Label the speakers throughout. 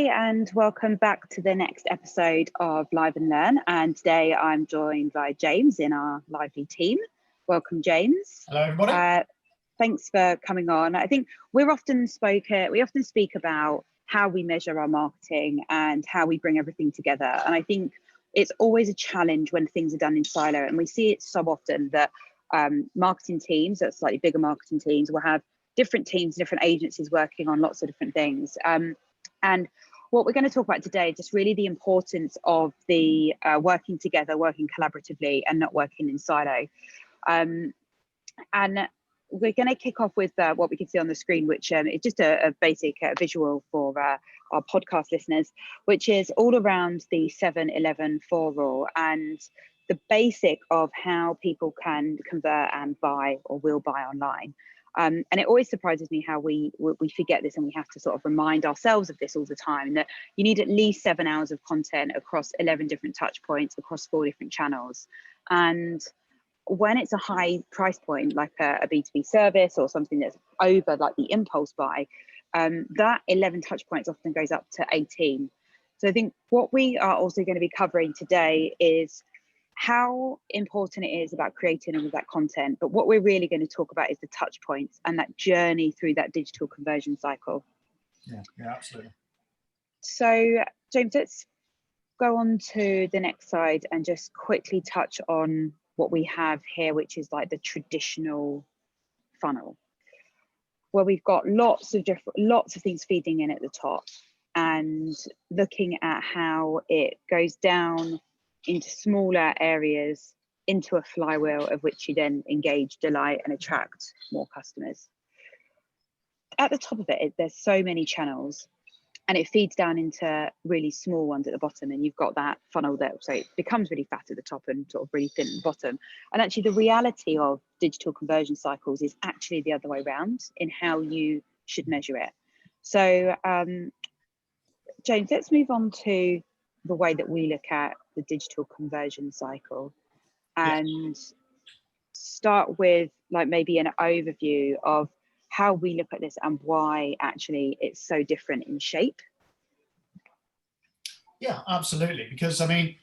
Speaker 1: and welcome back to the next episode of Live and Learn. And today I'm joined by James in our lively team. Welcome, James.
Speaker 2: Hello, everybody.
Speaker 1: Thanks for coming on. I think we often speak about how we measure our marketing and how we bring everything together. And I think it's always a challenge when things are done in silo. And we see it so often that marketing teams, that slightly bigger marketing teams, will have different teams, different agencies working on lots of different things. And what we're going to talk about today is just really the importance of the working together, working collaboratively, and not working in silo. And we're going to kick off with what we can see on the screen, which is just a basic visual for our podcast listeners, which is all around the 7-11-4 rule and the basic of how people can convert and buy or will buy online. And it always surprises me how we forget this, and we have to sort of remind ourselves of this all the time, that you need at least 7 hours of content across 11 different touch points across 4 different channels. And when it's a high price point, like a B2B service or something that's over like the impulse buy, that 11 touch points often goes up to 18. So I think what we are also going to be covering today is how important it is about creating all of that content. But what we're really going to talk about is the touch points and that journey through that digital conversion cycle.
Speaker 2: Yeah, absolutely.
Speaker 1: So James, let's go on to the next slide and just quickly touch on what we have here, which is like the traditional funnel, where we've got lots of things feeding in at the top and looking at how it goes down into smaller areas, into a flywheel of which you then engage, delight, and attract more customers. At the top of it, there's so many channels, and it feeds down into really small ones at the bottom, and you've got that funnel there. So it becomes really fat at the top and sort of really thin at the bottom. And actually the reality of digital conversion cycles is actually the other way around in how you should measure it. So James, let's move on to the way that we look at the digital conversion cycle and start with like maybe an overview of how we look at this and why actually it's so different in shape.
Speaker 2: Yeah, absolutely. Because I mean,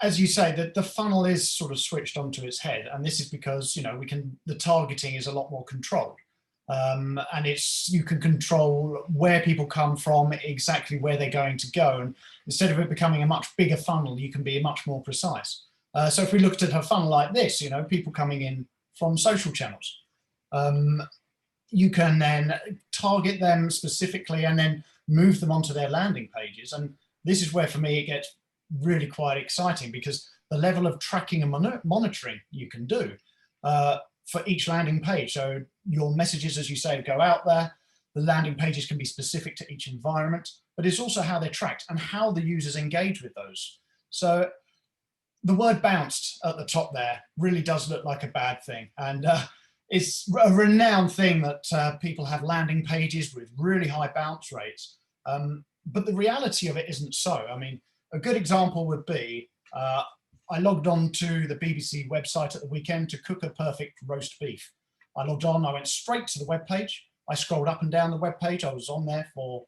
Speaker 2: as you say, that the funnel is sort of switched onto its head, and this is because, you know, the targeting is a lot more controlled. And you can control where people come from, exactly where they're going to go. And instead of it becoming a much bigger funnel, you can be much more precise. So if we looked at a funnel like this, you know, people coming in from social channels, you can then target them specifically and then move them onto their landing pages. And this is where, for me, it gets really quite exciting, because the level of tracking and monitoring you can do for each landing page. So your messages, as you say, go out there. The landing pages can be specific to each environment, but it's also how they're tracked and how the users engage with those. So the word bounced at the top there really does look like a bad thing. And it's a renowned thing that people have landing pages with really high bounce rates. But the reality of it isn't so. I mean, a good example would be, I logged on to the BBC website at the weekend to cook a perfect roast beef. I logged on, I went straight to the webpage. I scrolled up and down the webpage. I was on there for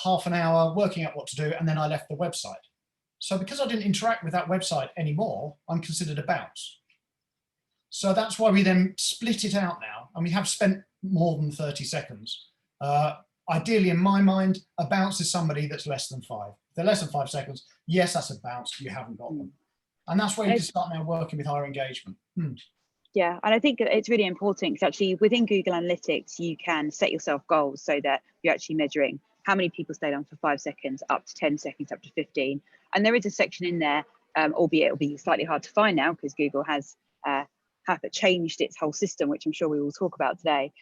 Speaker 2: half an hour working out what to do, and then I left the website. So because I didn't interact with that website anymore, I'm considered a bounce. So that's why we then split it out now, and we have spent more than 30 seconds. Ideally, in my mind, a bounce is somebody that's less than 5. If they're less than 5 seconds, yes, that's a bounce, you haven't got them. And that's where you can start now working with higher engagement.
Speaker 1: Yeah, and I think it's really important because actually within Google Analytics, you can set yourself goals so that you're actually measuring how many people stayed on for 5 seconds, up to 10 seconds, up to 15. And there is a section in there, albeit it'll be slightly hard to find now because Google has changed its whole system, which I'm sure we will talk about today,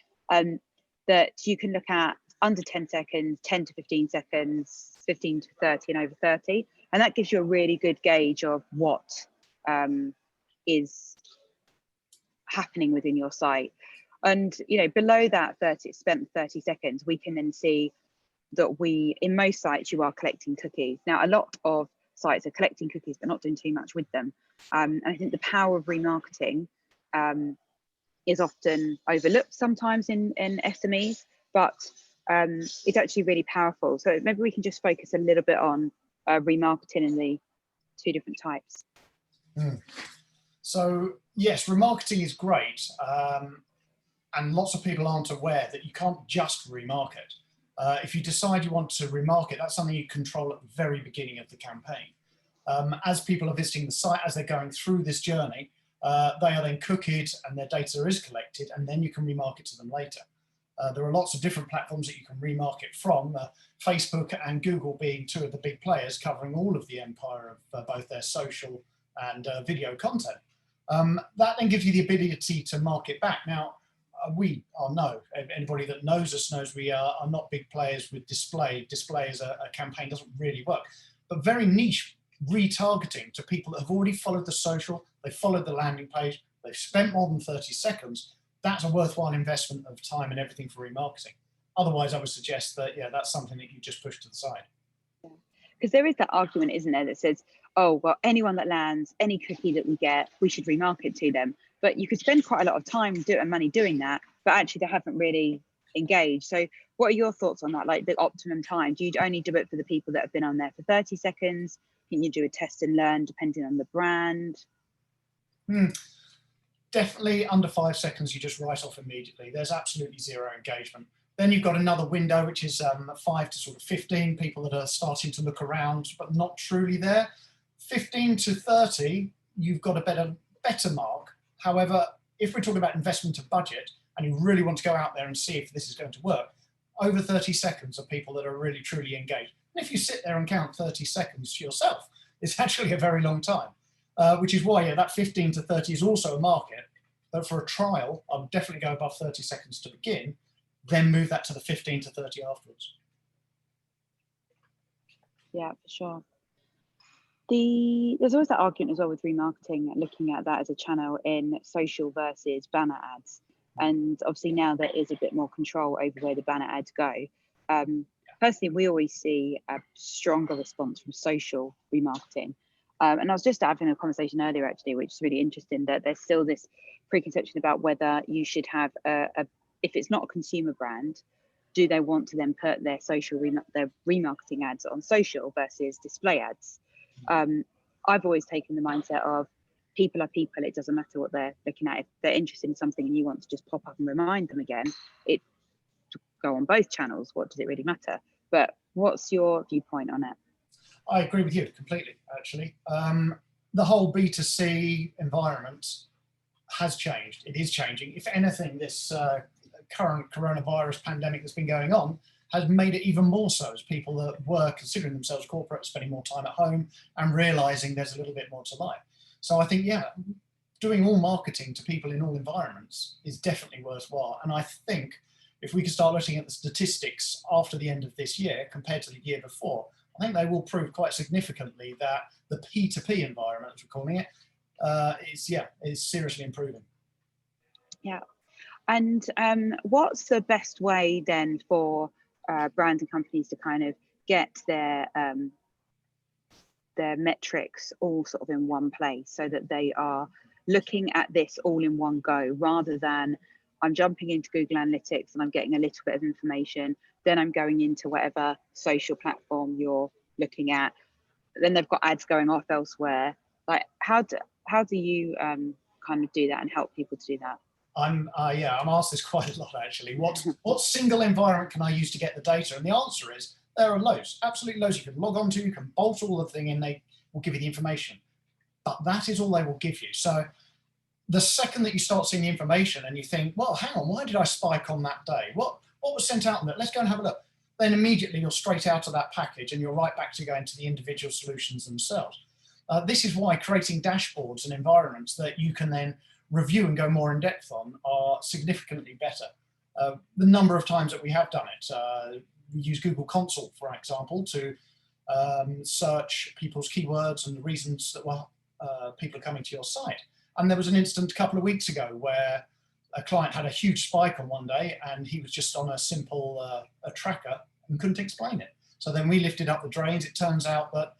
Speaker 1: that you can look at under 10 seconds, 10 to 15 seconds, 15 to 30 and over 30. And that gives you a really good gauge of what is happening within your site. And, you know, below that 30 seconds, we can then see that in most sites, you are collecting cookies. Now, a lot of sites are collecting cookies, but not doing too much with them. And I think the power of remarketing is often overlooked sometimes in SMEs, but is actually really powerful. So maybe we can just focus a little bit on remarketing and the two different types.
Speaker 2: So yes, remarketing is great, and lots of people aren't aware that you can't just remarket. If you decide you want to remarket, that's something you control at the very beginning of the campaign. As people are visiting the site, as they're going through this journey, they are then cookied and their data is collected, and then you can remarket to them later. There are lots of different platforms that you can remarket from, Facebook and Google being two of the big players covering all of the empire of both their social and video content. That then gives you the ability to market back. Now, anybody that knows us knows we are not big players with display. Display as a campaign doesn't really work, but very niche retargeting to people that have already followed the social, they've followed the landing page, they've spent more than 30 seconds. That's a worthwhile investment of time and everything for remarketing. Otherwise, I would suggest that, yeah, that's something that you just push to the side.
Speaker 1: Because there is that argument, isn't there, that says, oh, well, anyone that lands, any cookie that we get, we should remarket to them. But you could spend quite a lot of time and money doing that, but actually they haven't really engaged. So what are your thoughts on that, like the optimum time? Do you only do it for the people that have been on there for 30 seconds? Can you do a test and learn depending on the brand?
Speaker 2: Definitely under 5 seconds, you just write off immediately. There's absolutely zero engagement. Then you've got another window, which is 5 to sort of 15 people that are starting to look around, but not truly there. 15 to 30, you've got a better mark. However, if we're talking about investment of budget and you really want to go out there and see if this is going to work, over 30 seconds are people that are really truly engaged. And if you sit there and count 30 seconds to yourself, it's actually a very long time, which is why, yeah, that 15 to 30 is also a market. But for a trial, I would definitely go above 30 seconds to begin, then move that to the 15 to 30 afterwards.
Speaker 1: Yeah, for sure. There's always that argument as well with remarketing, looking at that as a channel in social versus banner ads. And obviously now there is a bit more control over where the banner ads go. Personally, we always see a stronger response from social remarketing. And I was just having a conversation earlier, actually, which is really interesting, that there's still this preconception about whether you should have if it's not a consumer brand, do they want to then put their their remarketing ads on social versus display ads? I've always taken the mindset of people are people. It doesn't matter what they're looking at. If they're interested in something and you want to just pop up and remind them again, it go on both channels. What does it really matter? But what's your viewpoint on it?
Speaker 2: I agree with you completely, actually. The whole B2C environment has changed. It is changing. If anything, this current coronavirus pandemic that's been going on has made it even more so, as people that were considering themselves corporate, spending more time at home and realizing there's a little bit more to life. So I think, yeah, doing all marketing to people in all environments is definitely worthwhile. And I think if we can start looking at the statistics after the end of this year compared to the year before, I think they will prove quite significantly that the P2P environment, as we're calling it, is seriously improving.
Speaker 1: Yeah. And what's the best way then for brands and companies to kind of get their metrics all sort of in one place, so that they are looking at this all in one go, rather than I'm jumping into Google Analytics and I'm getting a little bit of information, then I'm going into whatever social platform you're looking at, then they've got ads going off elsewhere. Like how do you kind of do that and help people to do that?
Speaker 2: I'm asked this quite a lot, actually. What single environment can I use to get the data? And the answer is there are loads, absolutely loads. You can log on to, you can bolt all the thing and they will give you the information. But that is all they will give you. So the second that you start seeing the information and you think, well, hang on, why did I spike on that day? What was sent out on it? Let's go and have a look. Then immediately you're straight out of that package and you're right back to going to the individual solutions themselves. This is why creating dashboards and environments that you can then review and go more in depth on are significantly better. The number of times that we have done it, we use Google Console, for example, to search people's keywords and the reasons that people are coming to your site. And there was an incident a couple of weeks ago where a client had a huge spike on one day and he was just on a simple a tracker and couldn't explain it. So then we lifted up the drains. It turns out that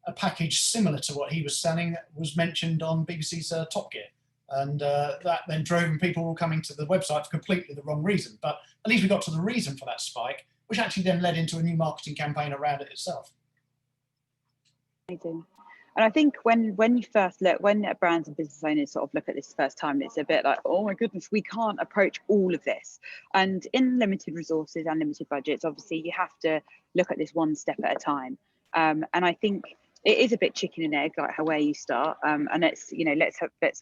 Speaker 2: a package similar to what he was selling was mentioned on BBC's Top Gear. And that then drove people all coming to the website for completely the wrong reason. But at least we got to the reason for that spike, which actually then led into a new marketing campaign around it itself.
Speaker 1: Amazing. And I think when you first look, when brands and business owners sort of look at this first time, it's a bit like, oh my goodness, we can't approach all of this. And in limited resources and limited budgets, obviously you have to look at this one step at a time. And I think it is a bit chicken and egg, like how where you start. And let's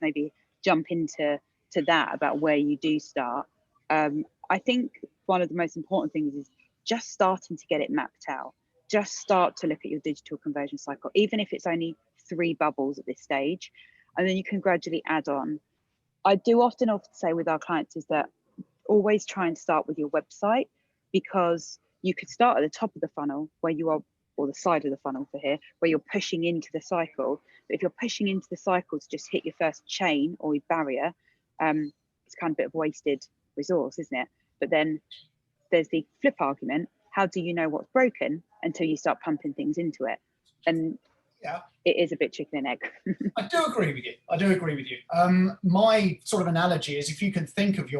Speaker 1: maybe jump into that about where you do start. I think one of the most important things is just starting to get it mapped out. Just start to look at your digital conversion cycle, even if it's only 3 bubbles at this stage, and then you can gradually add on. I do often say with our clients is that always try and start with your website, because you could start at the top of the funnel where you are, or the side of the funnel for here, where you're pushing into the cycle. But if you're pushing into the cycle to just hit your first chain or your barrier, it's kind of a bit of wasted resource, isn't it? But then there's the flip argument. How do you know what's broken until you start pumping things into it? And
Speaker 2: yeah,
Speaker 1: it is a bit chicken and egg.
Speaker 2: I do agree with you. My sort of analogy is, if you can think of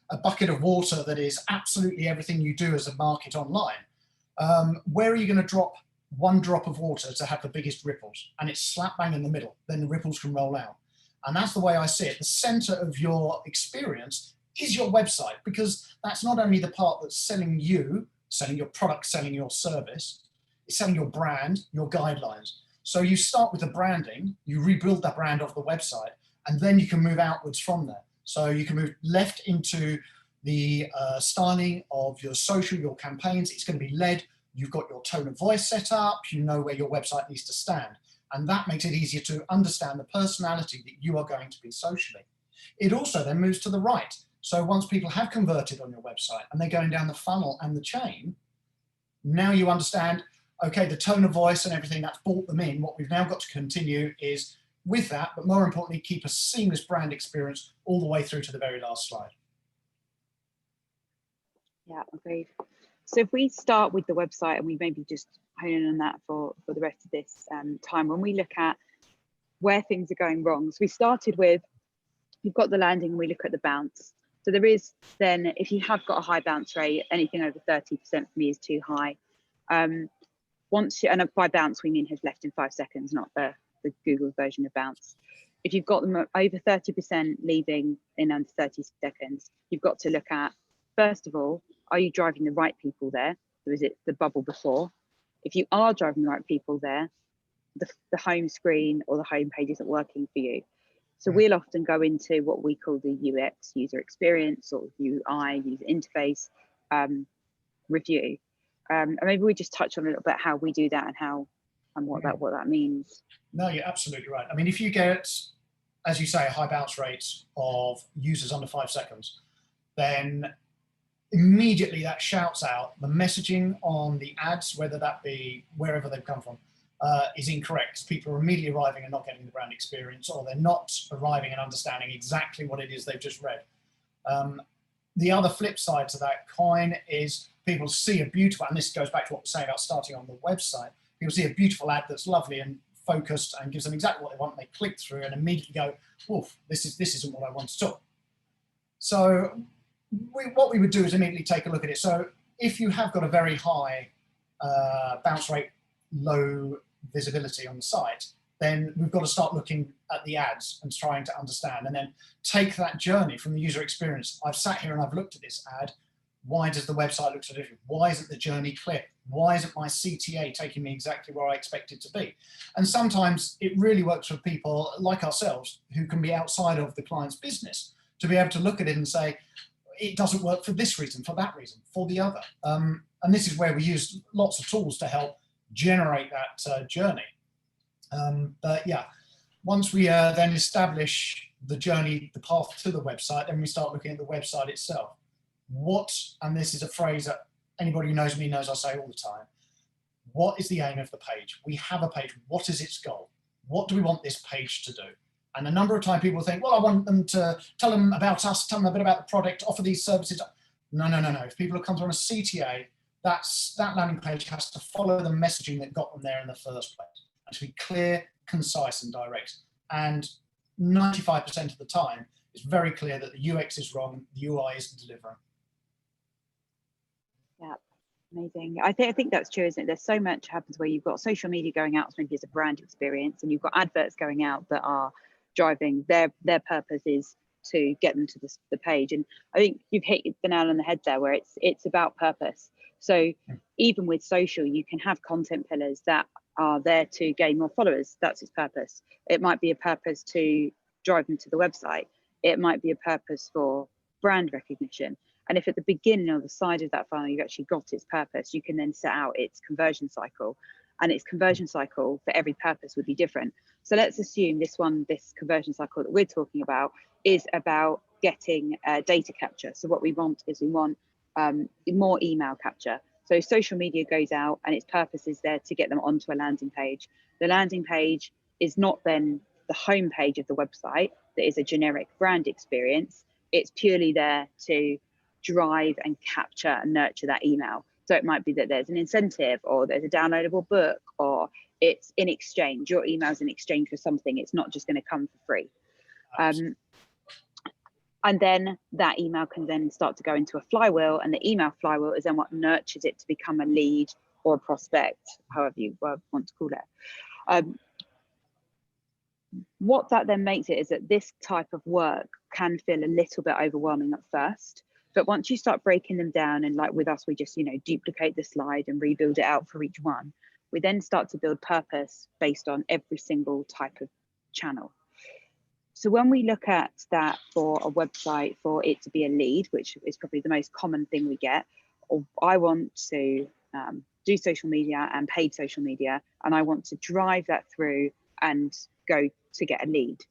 Speaker 2: a bucket of water that is absolutely everything you do as a market online, where are you going to drop one drop of water to have the biggest ripples? And it's slap bang in the middle, then the ripples can roll out. And that's the way I see it. The center of your experience is your website, because that's not only the part that's selling you, selling your product, selling your service, it's selling your brand, your guidelines. So you start with the branding, you rebuild that brand off the website, and then you can move outwards from there. So you can move left into the styling of your social, your campaigns. It's going to be led. You've got your tone of voice set up. You know where your website needs to stand. And that makes it easier to understand the personality that you are going to be socially. It also then moves to the right. So once people have converted on your website and they're going down the funnel and the chain, now you understand, okay, the tone of voice and everything that's brought them in. What we've now got to continue is with that, but more importantly, keep a seamless brand experience all the way through to the very last slide.
Speaker 1: Yeah, agreed. So if we start with the website and we maybe just hone in on that for the rest of this time, when we look at where things are going wrong. So we started with, you've got the landing and we look at the bounce. So there is then, if you have got a high bounce rate, anything over 30% for me is too high. And by bounce, we mean has left in 5 seconds, not the Google version of bounce. If you've got them over 30% leaving in under 30 seconds, you've got to look at, first of all, are you driving the right people there? Or is it the bubble before? If you are driving the right people there, the home screen or the home page isn't working for you. So we'll often go into what we call the UX, user experience, or UI, user interface review. And maybe we just touch on a little bit how we do that and what that means.
Speaker 2: No, you're absolutely right. I mean, if you get, as you say, a high bounce rate of users under 5 seconds, then immediately that shouts out the messaging on the ads, whether that be wherever they've come from, is incorrect. People are immediately arriving and not getting the brand experience, or they're not arriving and understanding exactly what it is they've just read. The other flip side to that coin is people see a beautiful, and this goes back to what we're saying about starting on the website, people see a beautiful ad that's lovely and focused and gives them exactly what they want, and they click through and immediately go, "Oof, this isn't what I want at all." So what we would do is immediately take a look at it. So if you have got a very high bounce rate, low visibility on the site, then we've got to start looking at the ads and trying to understand, and then take that journey from the user experience. I've sat here and I've looked at this ad. Why does the website look so different? Why isn't the journey clear? Why isn't my CTA taking me exactly where I expect it to be? And sometimes it really works for people like ourselves who can be outside of the client's business to be able to look at it and say, it doesn't work for this reason, for that reason, for the other. And this is where we use lots of tools to help generate that journey. But yeah, once we then establish the journey, the path to the website, then we start looking at the website itself. And this is a phrase that anybody who knows me knows I say all the time, what is the aim of the page? We have a page. What is its goal? What do we want this page to do? And a number of times people think, well, I want them to tell them about us, tell them a bit about the product, offer these services. No. If people have come through on a CTA, that landing page has to follow the messaging that got them there in the first place. And to be clear, concise, and direct. And 95% of the time, it's very clear that the UX is wrong, the UI isn't delivering.
Speaker 1: Yeah, amazing. I think that's true, isn't it? There's so much happens where you've got social media going out, so maybe it's a brand experience, and you've got adverts going out that are driving their purpose is to get them to the page. And I think you've hit the nail on the head there, where it's about purpose. So even with social, you can have content pillars that are there to gain more followers. That's its purpose. It might be a purpose to drive them to the website. It might be a purpose for brand recognition. And if at the beginning or the side of that funnel you've actually got its purpose, you can then set out its conversion cycle. And its conversion cycle for every purpose would be different. So let's assume this conversion cycle that we're talking about is about getting data capture. So what we want is more email capture. So social media goes out and its purpose is there to get them onto a landing page. The landing page is not then the home page of the website that is a generic brand experience. It's purely there to drive and capture and nurture that email. So it might be that there's an incentive, or there's a downloadable book, or it's in exchange. Your email's in exchange for something. It's not just going to come for free. And then that email can then start to go into a flywheel, and the email flywheel is then what nurtures it to become a lead or a prospect, however you want to call it. What that then makes it is that this type of work can feel a little bit overwhelming at first, but once you start breaking them down, and like with us, we just, duplicate the slide and rebuild it out for each one, we then start to build purpose based on every single type of channel. So when we look at that for a website, for it to be a lead, which is probably the most common thing we get, or I want to do social media and paid social media, and I want to drive that through and go to get a lead.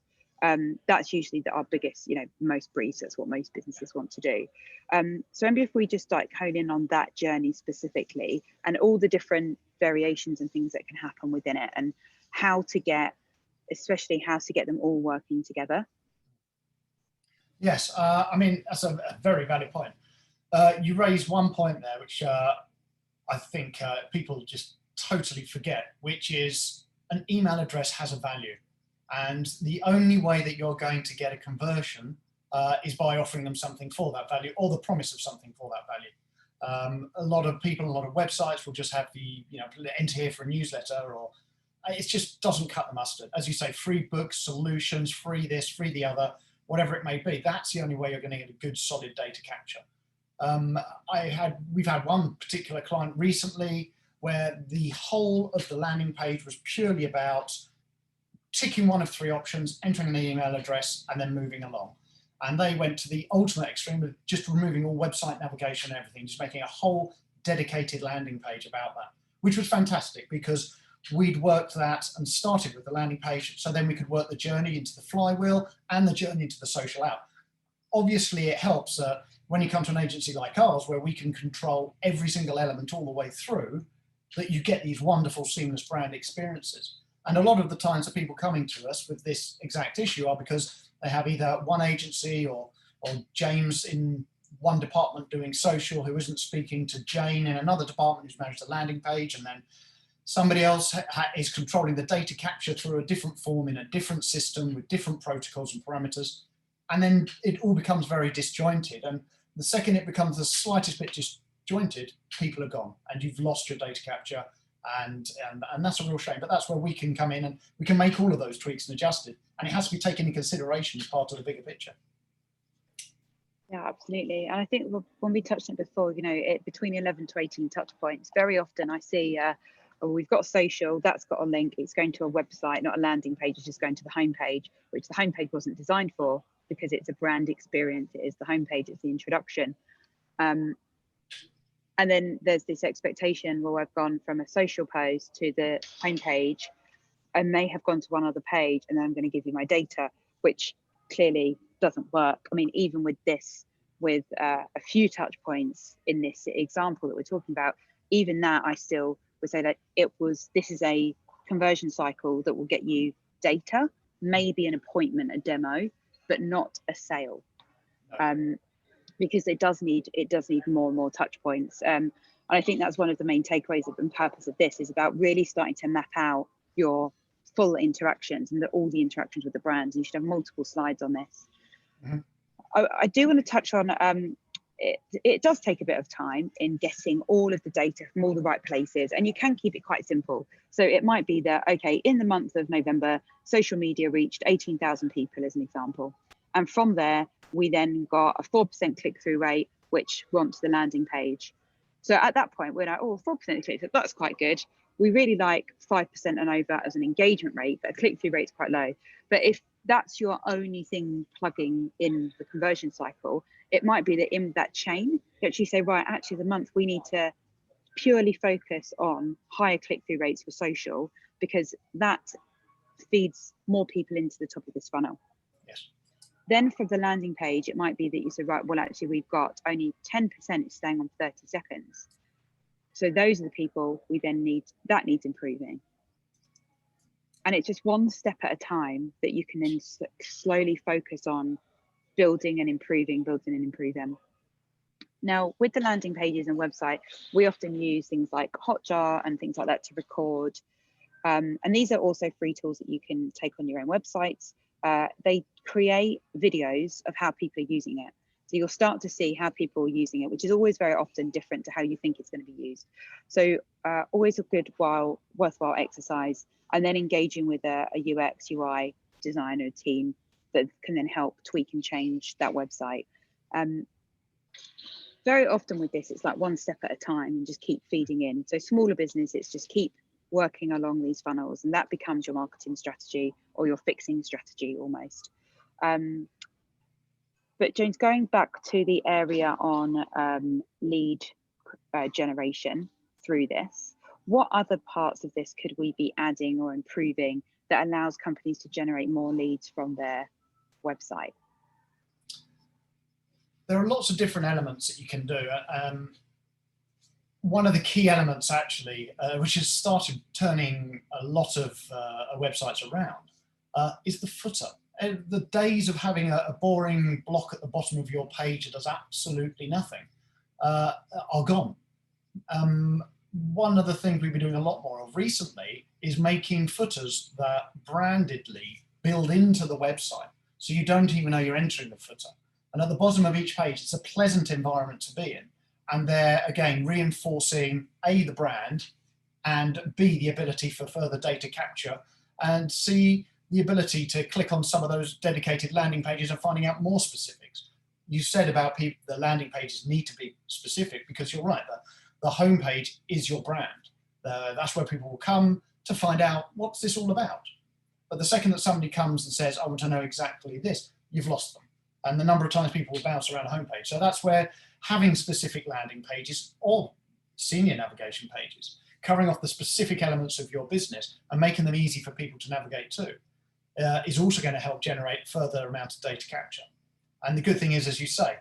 Speaker 1: That's usually our biggest, most briefs. That's what most businesses want to do. So maybe if we just start honing on that journey specifically, and all the different variations and things that can happen within it, and how to get them all working together.
Speaker 2: Yes, I mean, that's a very valid point. You raised one point there, which I think people just totally forget, which is an email address has a value. And the only way that you're going to get a conversion is by offering them something for that value, or the promise of something for that value. A lot of people, a lot of websites will just have the, enter here for a newsletter, or it just doesn't cut the mustard. As you say, free books, solutions, free this, free the other, whatever it may be. That's the only way you're going to get a good, solid data capture. We've had one particular client recently where the whole of the landing page was purely about ticking one of three options, entering an email address, and then moving along. And they went to the ultimate extreme of just removing all website navigation and everything, just making a whole dedicated landing page about that, which was fantastic because we'd worked that and started with the landing page, so then we could work the journey into the flywheel and the journey into the social out. Obviously, it helps when you come to an agency like ours, where we can control every single element all the way through, that you get these wonderful seamless brand experiences. And a lot of the times the people coming to us with this exact issue are because they have either one agency or James in one department doing social who isn't speaking to Jane in another department who's managed the landing page, and then somebody else is controlling the data capture through a different form in a different system with different protocols and parameters. And then it all becomes very disjointed. And the second it becomes the slightest bit disjointed, people are gone and you've lost your data capture. And that's a real shame. But that's where we can come in and we can make all of those tweaks and adjust it. And it has to be taken into consideration as part of the bigger picture.
Speaker 1: Yeah, absolutely. And I think when we touched on it before, between 11 to 18 touch points, very often I see, we've got social, that's got a link, it's going to a website, not a landing page, it's just going to the homepage, which the homepage wasn't designed for because it's a brand experience. It is the homepage, it's the introduction. And then there's this expectation where I've gone from a social post to the homepage. I may have gone to one other page and then I'm going to give you my data, which clearly doesn't work. I mean, even with this, with a few touch points in this example that we're talking about, even that I still would say that this is a conversion cycle that will get you data, maybe an appointment, a demo, but not a sale. Because it does need more and more touch points. And I think that's one of the main takeaways and purpose of this is about really starting to map out your full interactions and all the interactions with the brands. You should have multiple slides on this.
Speaker 2: Mm-hmm.
Speaker 1: I do want to touch on it does take a bit of time in getting all of the data from all the right places, and you can keep it quite simple. So it might be that, okay, in the month of November, social media reached 18,000 people as an example. And from there, we then got a 4% click-through rate, which went to the landing page. So at that point, we're like, oh, 4% click-through, that's quite good. We really like 5% and over as an engagement rate, but a click-through rate is quite low. But if that's your only thing plugging in the conversion cycle, it might be that in that chain, you actually say, right, actually the month we need to purely focus on higher click-through rates for social, because that feeds more people into the top of this funnel.
Speaker 2: Yes.
Speaker 1: Then for the landing page, it might be that you say, right, well, actually we've got only 10% staying on 30 seconds. So those are the people we then that needs improving. And it's just one step at a time that you can then slowly focus on building and improving them. Now, with the landing pages and website, we often use things like Hotjar and things like that to record. And these are also free tools that you can take on your own websites. They create videos of how people are using it. So you'll start to see how people are using it, which is always very often different to how you think it's going to be used. So always a worthwhile exercise, and then engaging with a UX, UI designer team that can then help tweak and change that website. Very often with this, it's like one step at a time and just keep feeding in. So smaller businesses just keep working along these funnels, and that becomes your marketing strategy or your fixing strategy almost. But James, going back to the area on lead generation through this, what other parts of this could we be adding or improving that allows companies to generate more leads from their website?
Speaker 2: There are lots of different elements that you can do. One of the key elements actually, which has started turning a lot of websites around, is the footer. The days of having a boring block at the bottom of your page that does absolutely nothing are gone. One of the things we've been doing a lot more of recently is making footers that brandedly build into the website, so you don't even know you're entering the footer. And at the bottom of each page, it's a pleasant environment to be in. And they're, again, reinforcing A, the brand, and B, the ability for further data capture, and C, the ability to click on some of those dedicated landing pages and finding out more specifics. You said about the landing pages need to be specific, because you're right, the homepage is your brand. That's where people will come to find out, what's this all about? But the second that somebody comes and says, I want to know exactly this, you've lost them. And the number of times people will bounce around a homepage. So that's where having specific landing pages or senior navigation pages, covering off the specific elements of your business and making them easy for people to navigate to, is also going to help generate further amount of data capture. And the good thing is, as you say,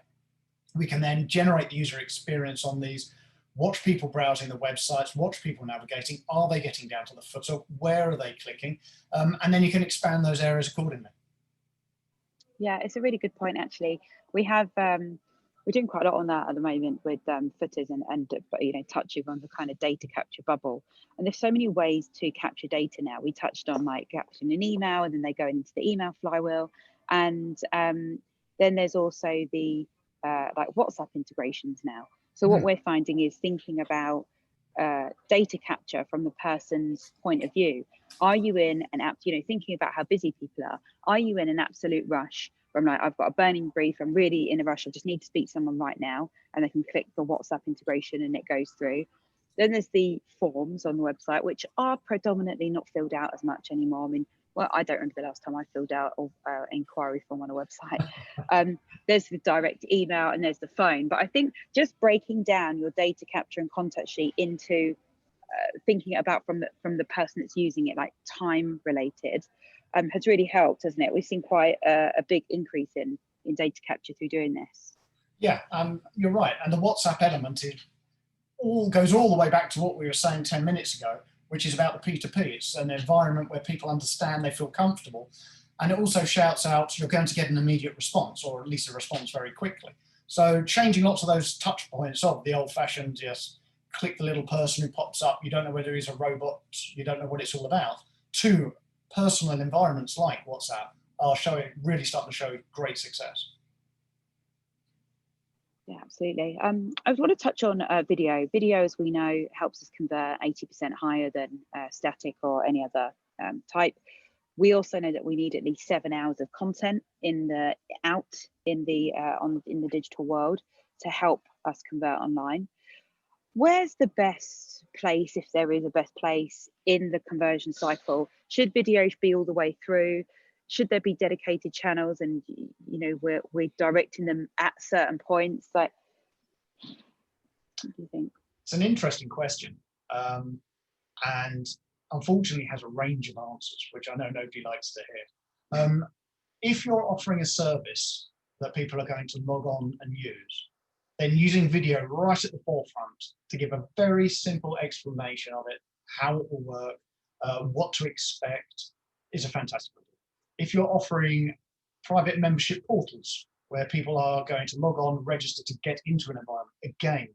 Speaker 2: we can then generate the user experience on these, watch people browsing the websites, watch people navigating, are they getting down to the footer, where are they clicking, and then you can expand those areas accordingly.
Speaker 1: Yeah, it's a really good point, actually. We have we're doing quite a lot on that at the moment with footers and touching on the kind of data capture bubble. And there's so many ways to capture data now. We touched on like capturing an email, and then they go into the email flywheel, and then there's also the like WhatsApp integrations now. So what we're finding is thinking about data capture from the person's point of view. Are you in an app, thinking about how busy people are you in an absolute rush where I'm like, I've got a burning brief, I'm really in a rush, I just need to speak to someone right now, and they can click the WhatsApp integration and it goes through. Then there's the forms on the website, which are predominantly not filled out as much anymore. I mean, well, I don't remember the last time I filled out an inquiry form on a website. There's the direct email and there's the phone. But I think just breaking down your data capture and contact sheet into thinking about from the person that's using it, like time related, has really helped, hasn't it? We've seen quite a big increase in data capture through doing this.
Speaker 2: Yeah, you're right. And the WhatsApp element goes all the way back to what we were saying 10 minutes ago, which is about the P2P. It's an environment where people understand, they feel comfortable. And it also shouts out, you're going to get an immediate response, or at least a response very quickly. So changing lots of those touch points of the old-fashioned, just click the little person who pops up, you don't know whether he's a robot, you don't know what it's all about, to personal environments like WhatsApp are really starting to show great success.
Speaker 1: Yeah, absolutely. I want to touch on video. Video, as we know, helps us convert 80% higher than static or any other type. We also know that we need at least 7 hours of content in the digital world to help us convert online. Where's the best place, if there is a best place, in the conversion cycle? Should videos be all the way through? Should there be dedicated channels, and we're directing them at certain points? Like, what do you think?
Speaker 2: It's an interesting question, and unfortunately has a range of answers, which I know nobody likes to hear. If you're offering a service that people are going to log on and use, then using video right at the forefront to give a very simple explanation of it, how it will work, what to expect, is a fantastic idea. If you're offering private membership portals where people are going to log on, register to get into an environment, again,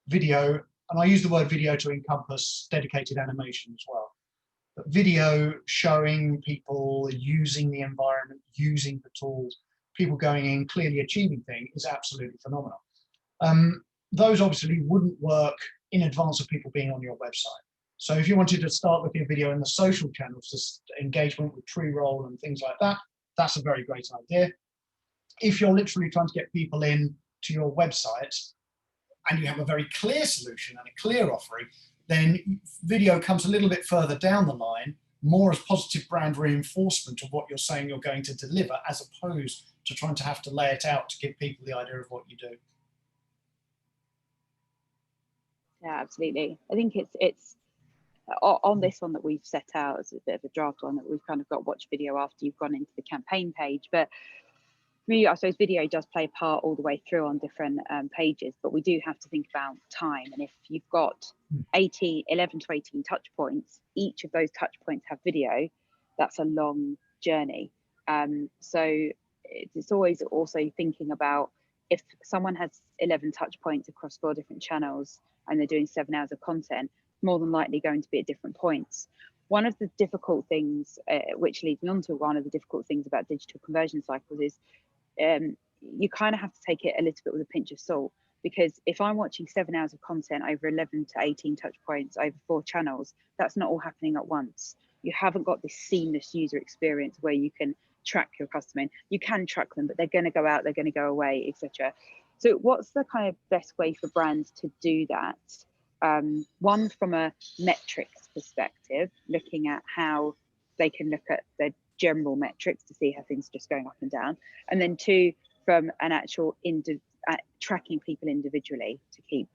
Speaker 2: video, and I use the word video to encompass dedicated animation as well. But video showing people using the environment, using the tools, people going in, clearly achieving things is absolutely phenomenal. Those obviously wouldn't work in advance of people being on your website. So if you wanted to start looking at video in the social channels, just engagement with pre-roll and things like that, that's a very great idea. If you're literally trying to get people in to your website and you have a very clear solution and a clear offering, then video comes a little bit further down the line, more as positive brand reinforcement of what you're saying you're going to deliver, as opposed to trying to have to lay it out to give people the idea of what you do.
Speaker 1: Yeah, absolutely. I think it's on this one that we've set out as a bit of a draft one, that we've kind of got watch video after you've gone into the campaign page. But for me, I suppose video does play a part all the way through on different pages, but we do have to think about time. And if you've got 11 to 18 touch points, each of those touch points have video, that's a long journey. So it's always also thinking about, if someone has 11 touch points across 4 different channels and they're doing 7 hours of content, more than likely going to be at different points. One of the difficult things, which leads me on to one of the difficult things about digital conversion cycles, is you kind of have to take it a little bit with a pinch of salt, because if I'm watching 7 hours of content over 11 to 18 touch points over 4 channels, that's not all happening at once. You haven't got this seamless user experience where you can track your customer in. You can track them, but they're going to go out, they're going to go away, etc. So what's the kind of best way for brands to do that? One, from a metrics perspective, looking at how they can look at their general metrics to see how things are just going up and down. And then 2, from an actual tracking people individually to keep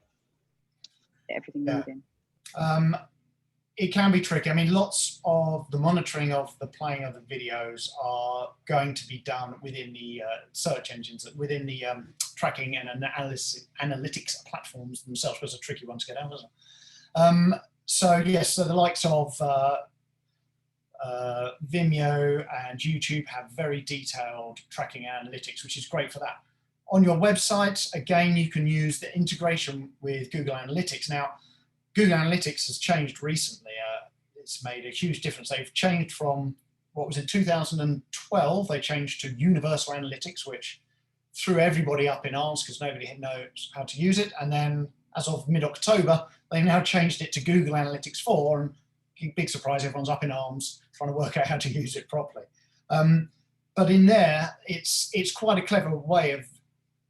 Speaker 1: everything moving.
Speaker 2: It can be tricky. I mean, lots of the monitoring of the playing of the videos are going to be done within the search engines, within the tracking and analytics platforms themselves. Was a tricky one to get out, wasn't it? So yes, so the likes of Vimeo and YouTube have very detailed tracking analytics, which is great for that. On your website, again, you can use the integration with Google Analytics. Now, Google Analytics has changed recently. It's made a huge difference. They've changed from what was in 2012, they changed to Universal Analytics, which threw everybody up in arms because nobody knows how to use it. And then as of mid-October, they now changed it to Google Analytics 4, and big surprise, everyone's up in arms trying to work out how to use it properly. But in there, it's quite a clever way of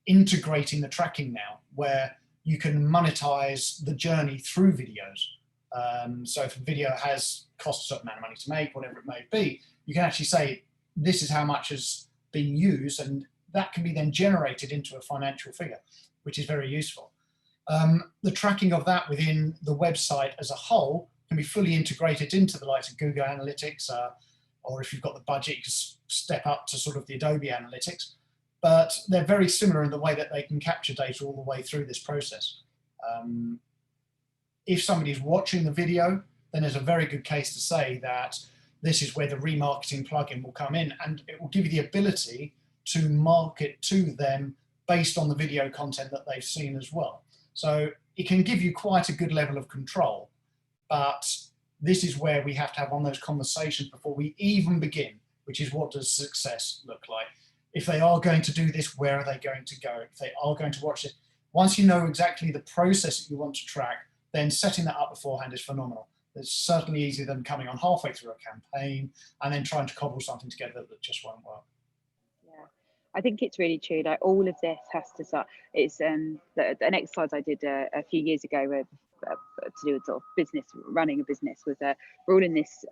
Speaker 2: integrating the tracking now, where you can monetize the journey through videos. So if a video has cost a certain amount of money to make, whatever it may be, you can actually say, this is how much has been used, and that can be then generated into a financial figure, which is very useful. The tracking of that within the website as a whole can be fully integrated into the likes of Google Analytics, or if you've got the budget, you can step up to sort of the Adobe Analytics. But they're very similar in the way that they can capture data all the way through this process. If somebody's watching the video, then there's a very good case to say that this is where the remarketing plugin will come in, and it will give you the ability to market to them based on the video content that they've seen as well. So it can give you quite a good level of control, but this is where we have to have one of those conversations before we even begin, which is, what does success look like? If they are going to do this, where are they going to go? If they are going to watch it, once you know exactly the process that you want to track, then setting that up beforehand is phenomenal. It's certainly easier than coming on halfway through a campaign and then trying to cobble something together that just won't work.
Speaker 1: Yeah, I think it's really true. Like, all of this has to start. It's an exercise I did a few years ago with, to do with sort of business, running a business. Was we're all in this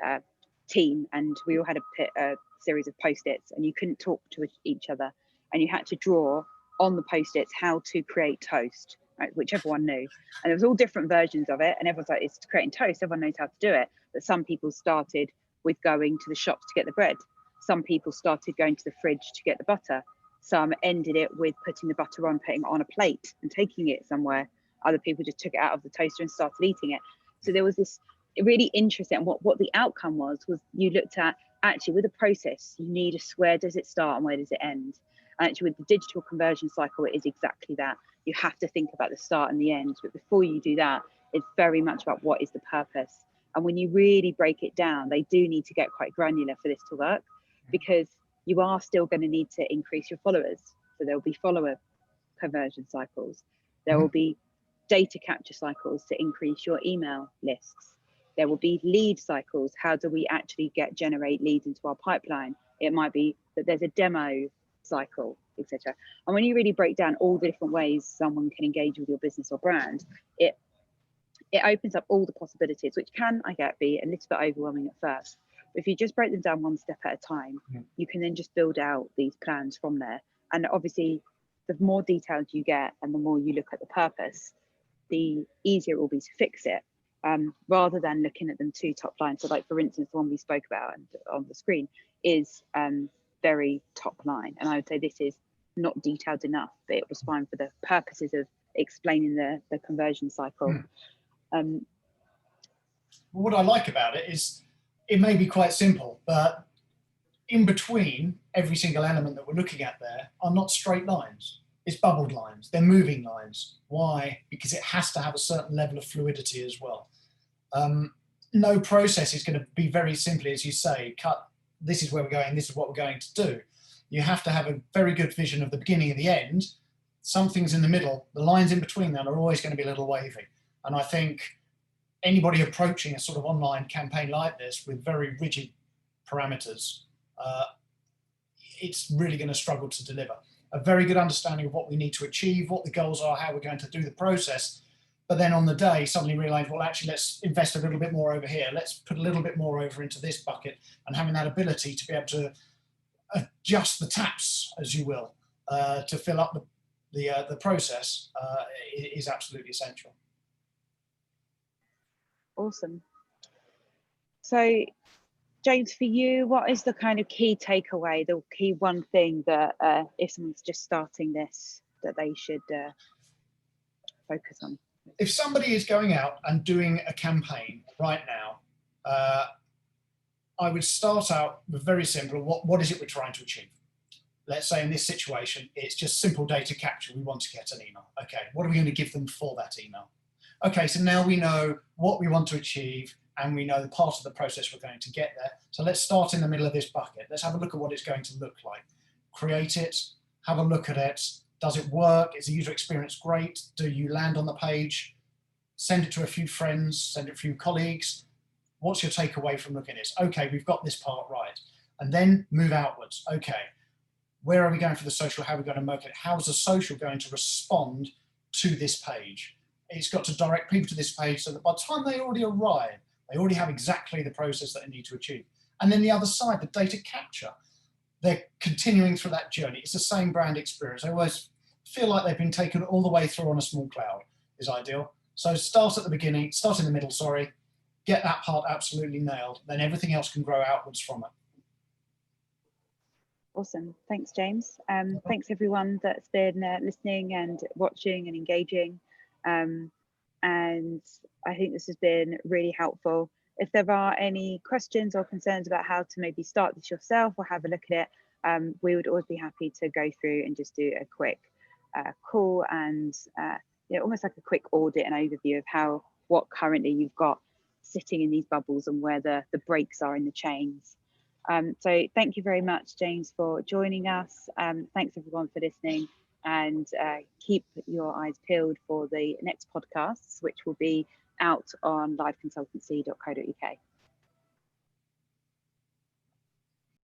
Speaker 1: team, and we all had a series of post-its, and you couldn't talk to each other, and you had to draw on the post-its how to create toast, right, which everyone knew. And there was all different versions of it, and everyone's like, it's creating toast, everyone knows how to do it. But some people started with going to the shops to get the bread. Some people started going to the fridge to get the butter. Some ended it with putting the butter on, putting it on a plate and taking it somewhere. Other people just took it out of the toaster and started eating it. So there was this really interesting, and what the outcome was you looked at, actually, with a process, you need where does it start and where does it end? And actually, with the digital conversion cycle, it is exactly that. You have to think about the start and the end. But before you do that, it's very much about what is the purpose. And when you really break it down, they do need to get quite granular for this to work, because you are still going to need to increase your followers. So there will be follower conversion cycles. There will be data capture cycles to increase your email lists. There will be lead cycles. How do we actually generate leads into our pipeline? It might be that there's a demo cycle, etc. And when you really break down all the different ways someone can engage with your business or brand, it opens up all the possibilities, which can, I get, be a little bit overwhelming at first. But if you just break them down one step at a time, you can then just build out these plans from there. And obviously, the more detailed you get and the more you look at the purpose, the easier it will be to fix it, rather than looking at them too top line. So, like, for instance, the one we spoke about on the screen is very top line. And I would say this is not detailed enough, but it was fine for the purposes of explaining the conversion cycle.
Speaker 2: What I like about it is it may be quite simple, but in between every single element that we're looking at there are not straight lines. It's bubbled lines. They're moving lines. Why? Because it has to have a certain level of fluidity as well. No process is going to be very simply, as you say, this is where we're going, this is what we're going to do. You have to have a very good vision of the beginning and the end. Some things in the middle, the lines in between them are always going to be a little wavy. And I think anybody approaching a sort of online campaign like this with very rigid parameters, it's really going to struggle to deliver. A very good understanding of what we need to achieve, what the goals are, how we're going to do the process, but then on the day suddenly realize, well, actually, let's invest a little bit more over here. Let's put a little bit more over into this bucket, and having that ability to be able to adjust the taps, as you will, to fill up the process is absolutely essential.
Speaker 1: Awesome. So, James, for you, what is the kind of key takeaway, the key one thing that if someone's just starting this, that they should focus on?
Speaker 2: If somebody is going out and doing a campaign right now, I would start out with very simple, what is it we're trying to achieve? Let's say in this situation, it's just simple data capture. We want to get an email. Okay, what are we going to give them for that email? Okay, so now we know what we want to achieve, and we know the part of the process we're going to get there. So let's start in the middle of this bucket. Let's have a look at what it's going to look like. Create it, have a look at it. Does it work? Is the user experience great? Do you land on the page? Send it to a few friends, send it to a few colleagues. What's your takeaway from looking at this? Okay, we've got this part right. And then move outwards. Okay, where are we going for the social? How are we going to make it? How is the social going to respond to this page? It's got to direct people to this page so that by the time they already arrive, they already have exactly the process that they need to achieve. And then the other side, the data capture, they're continuing through that journey. It's the same brand experience. They always feel like they've been taken all the way through on a small cloud is ideal. So start at the beginning, start in the middle, sorry, get that part absolutely nailed, then everything else can grow outwards from it.
Speaker 1: Awesome. Thanks, James. Thanks everyone that's been listening and watching and engaging. And I think this has been really helpful. If there are any questions or concerns about how to maybe start this yourself or have a look at it, we would always be happy to go through and just do a quick call and almost like a quick audit and overview of what currently you've got sitting in these bubbles and where the breaks are in the chains. So thank you very much, James, for joining us. Thanks everyone for listening, and keep your eyes peeled for the next podcasts, which will be out on liveconsultancy.co.uk.